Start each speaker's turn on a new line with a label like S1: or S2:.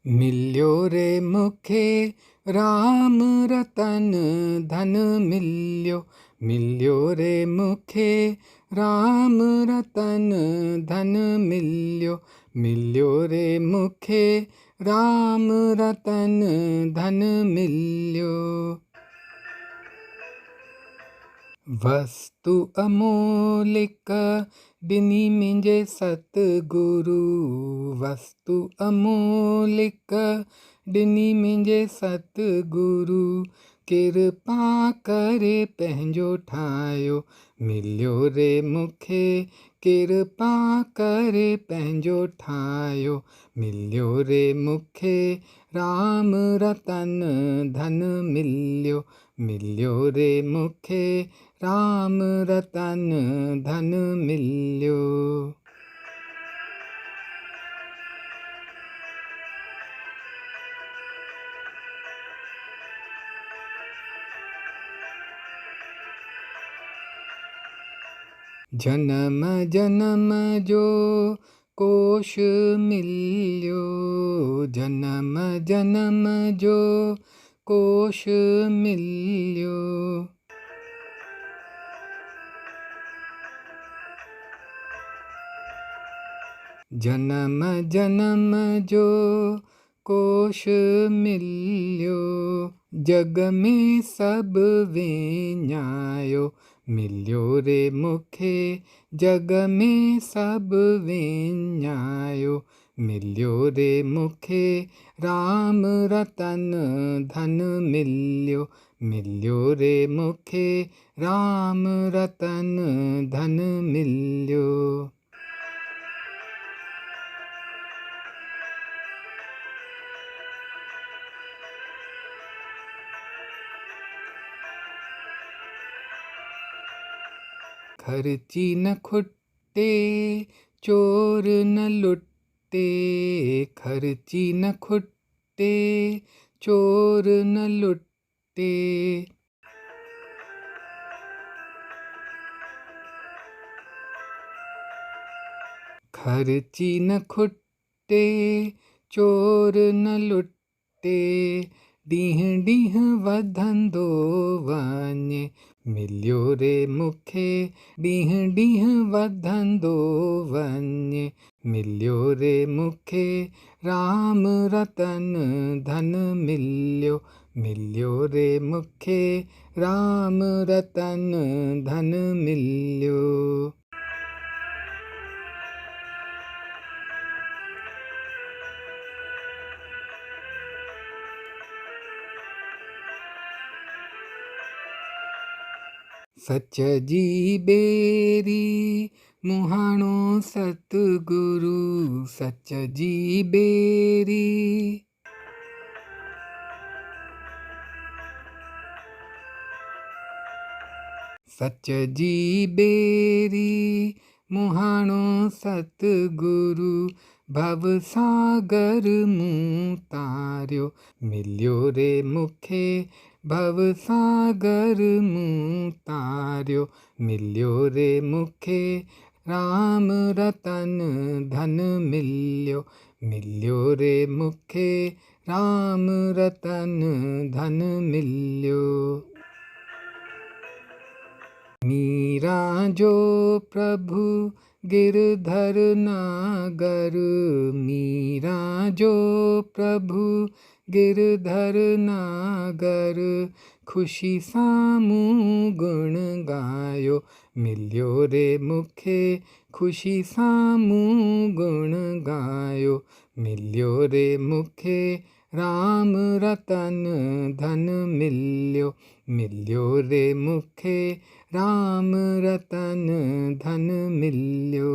S1: मिल्यो रे मुखे राम रतन धन मिल्यो। मिल्यो रे मुखे राम रतन धन मिल्यो। मिल्यो रे मुखे राम रतन धन मिल्यो। वस्तु अमोलिक ॾिनी मुंहिंजे सतगुरु। वस्तु अमोलिक ॾिनी मुंहिंजे सतगुरु। कृपा करे पंहिंजो ठाहियो। मिल्यो रे मूंखे कृपा करे पंहिंजो ठाहियो। मिल्यो रे मूंखे राम रतन धन मिल्यो। मिल्यो रे मूंखे राम रतन धन मिल्यो। जन्म जन्म जो कोश मिल्यो। जन्म जन्म जो कोश मिल्यो। जन्म जन्म जो कोश मिल्यो। जग में सब विञायो। मिल्यो रे मूंखे जग में सब विञायो। मिल्यो रे मूंखे राम रतन धन मिल्यो। मिल्यो रे मूंखे राम रतन धन मिल्यो। खर्ची न खुट्टे चोर न लुट्टे। खर्ची न खुट्टे चोर न लुट्टे। खर्ची न खुट्टे चोर न लुट्टे। ॾींहुं ॾींहुं वधंदो वञे। मिल्यो रे मूंखे ॾींहुं ॾींहुं वधंदो वञे। मिल्यो रे मूंखे राम रतन धन मिल्यो। मिल्यो रे मूंखे राम रतन धन मिल्यो। सच जी बेरी मुहाणो सतगुरु। सच जी बेरी सच जी बेरी मुहाणो सतगुरु। भव सागर मूं तारियो। मिल्यो रे मूंखे भव सागर मूं तारियो। मिल्यो रे मूंखे राम रतन धन मिल्यो। मिल्यो रे मूंखे राम रतन धन मिल्यो। मीरा जो प्रभु गिरधर नागर। मीरा जो प्रभु गिरधर नागर। खुशी सामूं गुण गायो। मिल्यो रे मूंखे खुशी सामूं गुण गायो। मिल्यो रे मूंखे राम रतन धन मिल्यो। मिल्यो रे मूंखे राम रतन धन मिल्यो।